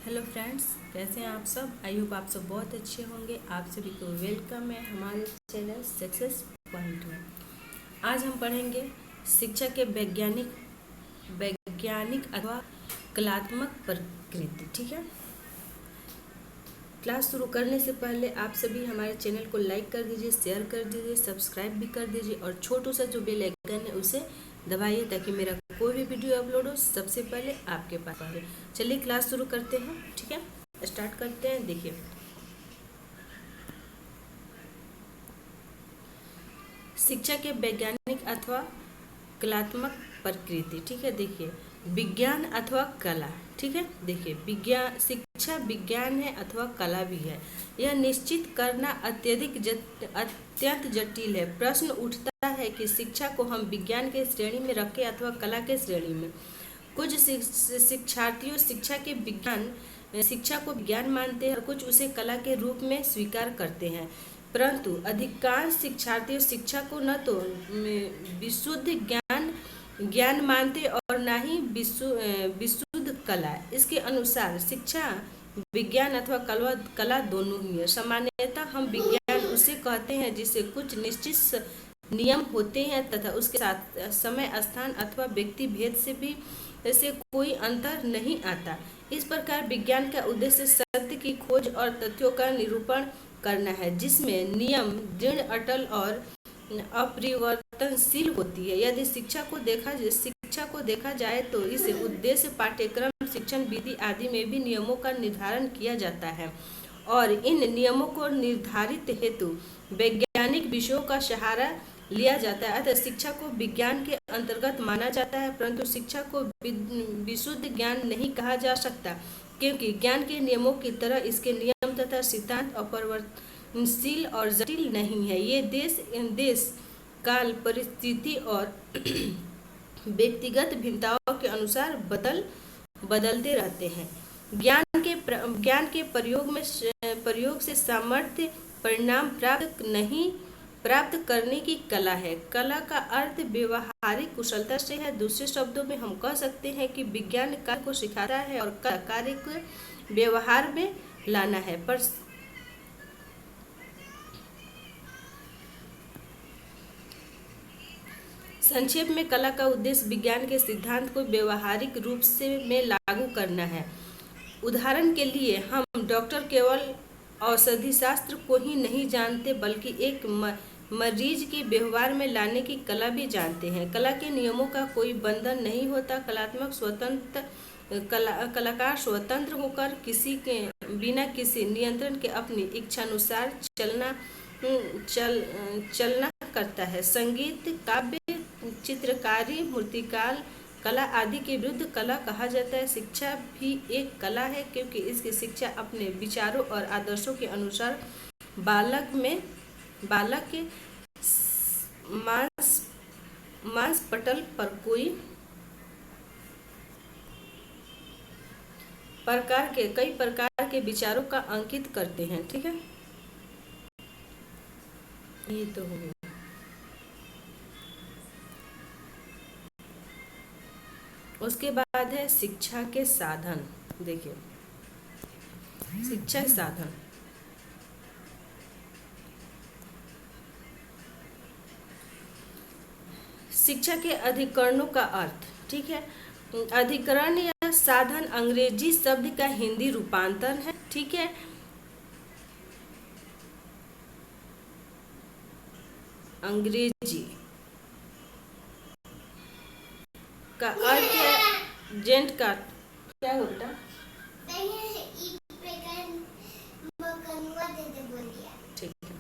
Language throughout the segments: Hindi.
हेलो फ्रेंड्स, कैसे हैं आप सब। आई होप आप सब बहुत अच्छे होंगे। आप सभी को वेलकम है हमारे चैनल सक्सेस पॉइंट में। आज हम पढ़ेंगे शिक्षा के वैज्ञानिक अथवा कलात्मक प्रकृति। ठीक है, क्लास शुरू करने से पहले आप सभी हमारे चैनल को लाइक कर दीजिए, शेयर कर दीजिए, सब्सक्राइब भी कर दीजिए और छोटू सा जो बेल आइकन है उसे दबाइए ताकि मेरा कोई भी वीडियो अपलोड हो सबसे पहले आपके पास आए। चलिए क्लास शुरू करते हैं। ठीक है, स्टार्ट करते हैं। देखिए, शिक्षा के वैज्ञानिक अथवा कलात्मक प्रकृति। ठीक है, देखिए विज्ञान अथवा कला। ठीक है, देखिए विज्ञान, शिक्षा विज्ञान है अथवा कला भी है। यह निश्चित करना अत्यंत जटिल है। प्रश्न उठता है कि शिक्षा को हम विज्ञान के श्रेणी में रखें अथवा कला के श्रेणी में। कुछ शिक्षार्थियों शिक्षा को विज्ञान मानते हैं और कुछ उसे कला के रूप में स्वीकार करते हैं, परंतु अधिकांश शिक्षार्थी शिक्षा को न तो विशुद्ध ज्ञान मानते और न ही विशुद्ध कला। इसके अनुसार शिक्षा विज्ञान अथवा कला दोनों ही है। सामान्यतः हम विज्ञान उसे कहते हैं जिसे कुछ निश्चित नियम होते हैं तथा उसके साथ समय, स्थान अथवा व्यक्ति भेद से कोई अंतर नहीं आता। इस प्रकार विज्ञान का उद्देश्य सत्य की खोज और तथ्यों का निरूपण करना है, जिसमें नियम दृढ़, अटल और अपरिवर्तनशील होती है। यदि शिक्षा को देखा जाए तो इस उद्देश्य पाठ्यक्रम, शिक्षण विधि आदि में भी नियमों का निर्धारण किया जाता है और इन नियमों को निर्धारित हेतु वैज्ञानिक विषयों का सहारा लिया जाता है। अतः शिक्षा को विज्ञान के अंतर्गत माना जाता है, परंतु शिक्षा को विशुद्ध ज्ञान नहीं कहा जा सकता, क्योंकि ज्ञान के नियमों की तरह इसके नियम तथा सिद्धांत अपरिवर्तनशील और जटिल नहीं है। ये देश काल, परिस्थिति और व्यक्तिगत भिन्नताओं के अनुसार बदलते रहते हैं। ज्ञान के प्रयोग से सामर्थ्य परिणाम प्राप्त करने की कला है। कला का अर्थ व्यवहारिक कुशलता से है। दूसरे शब्दों में हम कह सकते हैं कि विज्ञान कार्य को सिखाता है और कार्य को व्यवहार में लाना है। पर संक्षेप में कला का उद्देश्य विज्ञान के सिद्धांत को व्यवहारिक रूप में लागू करना है। उदाहरण के लिए हम डॉक्टर केवल औषधि शास्त्र को ही नहीं जानते बल्कि एक मरीज के व्यवहार में लाने की कला भी जानते हैं। कला के नियमों का कोई बंधन नहीं होता। कलाकार स्वतंत्र होकर बिना किसी नियंत्रण के अपनी इच्छानुसार चलना करता है। संगीत, काव्य, चित्रकारी, मूर्तिकला, कला आदि के विरुद्ध कला कहा जाता है। शिक्षा भी एक कला है, क्योंकि इसकी शिक्षा अपने विचारों और आदर्शों के अनुसार बालक के मांस पटल पर कई प्रकार के विचारों का अंकित करते हैं। ठीक है, ये तो हो गया। उसके बाद है शिक्षा के साधन। देखिए, शिक्षा के साधन, शिक्षा के अधिकरणों का अर्थ। ठीक है, अधिकरण या साधन अंग्रेजी शब्द का हिंदी रूपांतर है। ठीक है, अंग्रेजी का अर्थ है जेंट का क्या होता। ठीक है,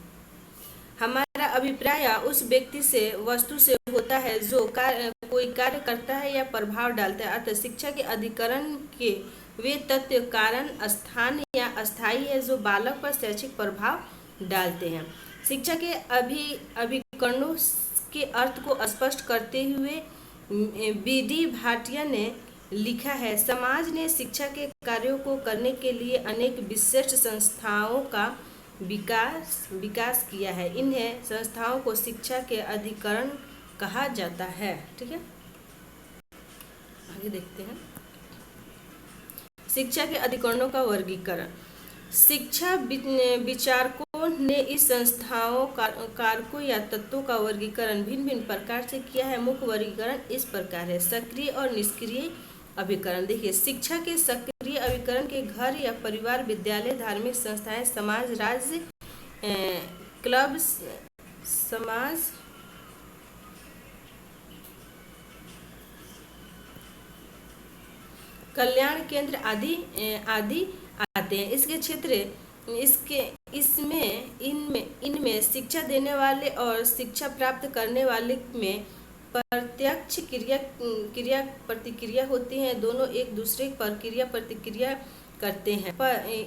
हमारा अभिप्राय उस व्यक्ति से, वस्तु से होता है जो कोई कार्य करता है या प्रभाव डालता है। अतः शिक्षा के अधिकरण के वे तत्व, कारण, स्थान या अस्थायी है जो बालक पर शैक्षिक प्रभाव डालते हैं। शिक्षा के अभिकरणों के अर्थ को स्पष्ट करते हुए बी.डी. भाटिया ने लिखा है, समाज ने शिक्षा के कार्यों को करने के लिए अनेक विशिष्ट संस्थाओं का विकास किया है। इन्हें संस्थाओं को शिक्षा के अधिकरण कहा जाता है। ठीक है, आगे देखते हैं। शिक्षा के अधिकरणों का वर्गीकरण। शिक्षा विचारकों ने इस संस्थाओं कारकों या तत्वों का वर्गीकरण भिन्न भिन्न प्रकार से किया है। मुख्य वर्गीकरण इस प्रकार है। सक्रिय और निष्क्रिय अभिकरण। देखिए, शिक्षा के सक्रिय अभिकरण के घर या परिवार, विद्यालय, धार्मिक संस्थाएं, समाज, राज्य, क्लब, समाज, कल्याण केंद्र आदि आदि आते हैं। इनमें शिक्षा देने वाले और शिक्षा प्राप्त करने वाले में प्रत्यक्ष क्रिया प्रतिक्रिया होती है। दोनों एक दूसरे पर क्रिया प्रतिक्रिया करते हैं।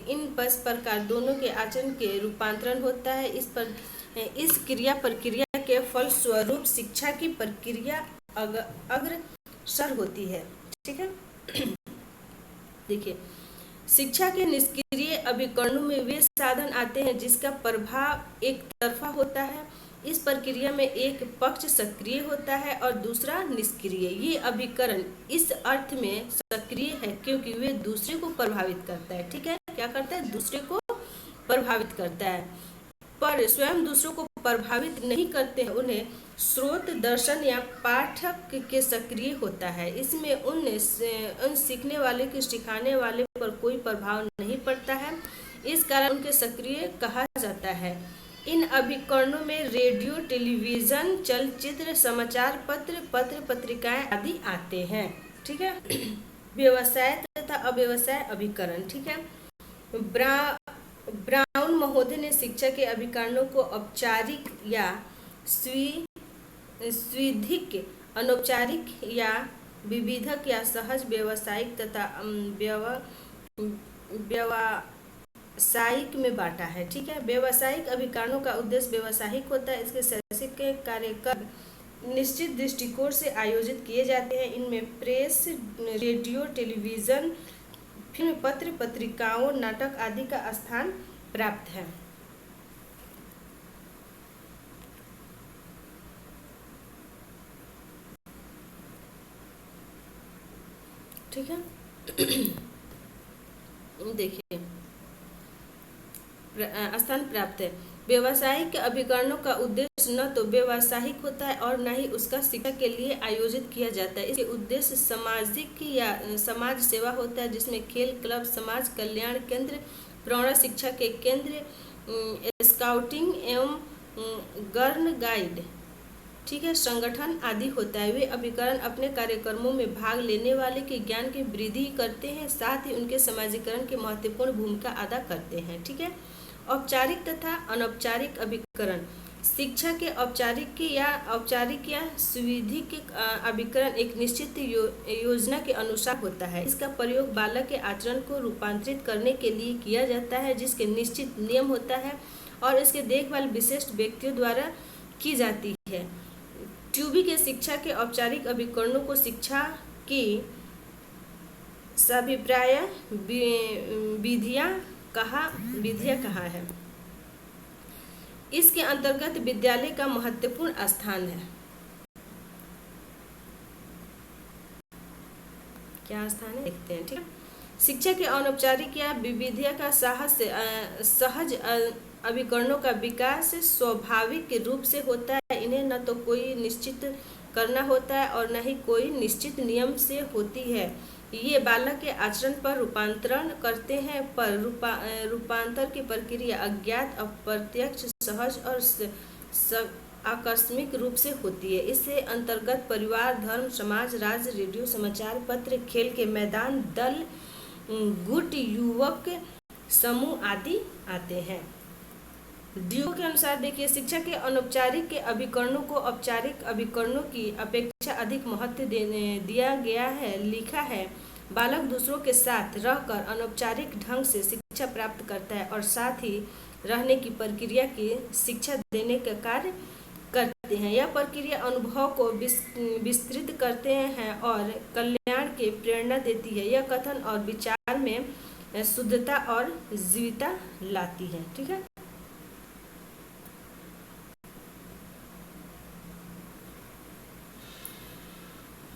इन प्रकार दोनों के आचरण के रूपांतरण होता है। इस क्रिया प्रक्रिया के फलस्वरूप शिक्षा की प्रक्रिया अग्रसर होती है। ठीक है। देखिए, शिक्षा के निष्क्रिय अभिकरणों में वे साधन आते हैं जिसका प्रभाव एक तरफा होता है। इस प्रक्रिया में एक पक्ष सक्रिय होता है और दूसरा निष्क्रिय। ये अभिकरण इस अर्थ में सक्रिय है क्योंकि वे दूसरे को प्रभावित करता है। ठीक है, क्या करता है? दूसरे को प्रभावित करता है, पर स्वयं दूसरों को प्रभावित नहीं करते हैं। उन्हें स्रोत, दर्शन या पाठक के सक्रिय होता है। इसमें उन सीखने वाले के सिखाने वाले पर कोई प्रभाव नहीं पड़ता है। इस कारण उनके सक्रिय कहा जाता है। इन अभिकरणों में रेडियो, टेलीविजन, चलचित्र, समाचार पत्र, पत्रिकाएं आदि आते हैं। ठीक है। व्यवसाय तथा अव्यवसाय अभिकरण। ठीक है। ब्राउन महोदय ने शिक्षा के अभिकरणों को औपचारिक या स्विधिक, अनौपचारिक या विविधक या सहज, व्यावसायिक तथा व्यावसायिक में बांटा है। ठीक है। व्यावसायिक अभिकरणों का उद्देश्य व्यावसायिक होता है। इसके शैक्षिक कार्यक्रम निश्चित दृष्टिकोण से आयोजित किए जाते हैं। इनमें प्रेस, रेडियो, टेलीविजन, फिल्म, पत्र, पत्रिकाओं, नाटक आदि का स्थान प्राप्त है। ठीक है। देखिए, स्थान प्राप्त है। व्यावसायिक अभिकरणों का उद्देश्य न तो व्यावसायिक होता है और न ही उसका शिक्षा के लिए आयोजित किया जाता है। इसके उद्देश्य सामाजिक या समाज सेवा होता है, जिसमें खेल, क्लब, समाज कल्याण केंद्र, प्रौढ़ शिक्षा के केंद्र, स्काउटिंग एवं गर्ल गाइड, ठीक है, संगठन आदि होता है। वे अभिकरण अपने कार्यक्रमों में भाग लेने वाले के ज्ञान की वृद्धि करते हैं, साथ ही उनके समाजीकरण की महत्वपूर्ण भूमिका अदा करते हैं। ठीक है। औपचारिक तथा अनौपचारिक अभिकरण। शिक्षा के औपचारिक या सुविधिक अभिकरण एक निश्चित योजना के अनुसार होता है। इसका प्रयोग बालक के आचरण को रूपांतरित करने के लिए किया जाता है, जिसके निश्चित नियम होता है और इसके देखभाल विशिष्ट व्यक्तियों द्वारा की जाती है। ट्यूबी के शिक्षा के औपचारिक अभिकरणों को शिक्षा की सभिप्राय विधियां कहा है। इसके अंतर्गत विद्यालय का महत्वपूर्ण स्थान है। क्या स्थान है देखते हैं। ठीक है। शिक्षा के अनौपचारिक या विधिया का सहज अभिकरणों का विकास स्वाभाविक रूप से होता है। इन्हें न तो कोई निश्चित करना होता है और न ही कोई निश्चित नियम से होती है। ये बालक के आचरण पर रूपांतरण करते हैं, पर रूपांतर की प्रक्रिया अज्ञात, अप्रत्यक्ष, सहज और आकस्मिक रूप से होती है। इससे अंतर्गत परिवार, धर्म, समाज, राज्य, रेडियो, समाचार पत्र, खेल के मैदान, दल, गुट, युवक समूह आदि आते हैं। ड्यू के अनुसार देखिए, शिक्षा के अनौपचारिक के अभिकरणों को औपचारिक अभिकरणों की अपेक्षा अधिक महत्व दिया गया है। लिखा है, बालक दूसरों के साथ रहकर अनौपचारिक ढंग से शिक्षा प्राप्त करता है और साथ ही रहने की प्रक्रिया की शिक्षा देने का कार्य करते हैं। यह प्रक्रिया अनुभव को विस्तृत करते हैं और कल्याण की प्रेरणा देती है। यह कथन और विचार में शुद्धता और जीवता लाती है। ठीक है।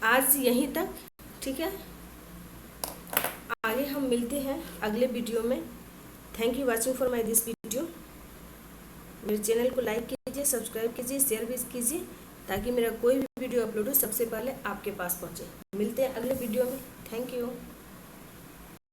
आज यहीं तक। ठीक है। आगे हम मिलते हैं अगले वीडियो में। Thank you watching for my this video. मेरे चैनल को लाइक कीजिए, सब्सक्राइब कीजिए, शेयर भी कीजिए, ताकि मेरा कोई भी वीडियो अपलोड हो सबसे पहले आपके पास पहुंचे। मिलते हैं अगले वीडियो में। Thank you.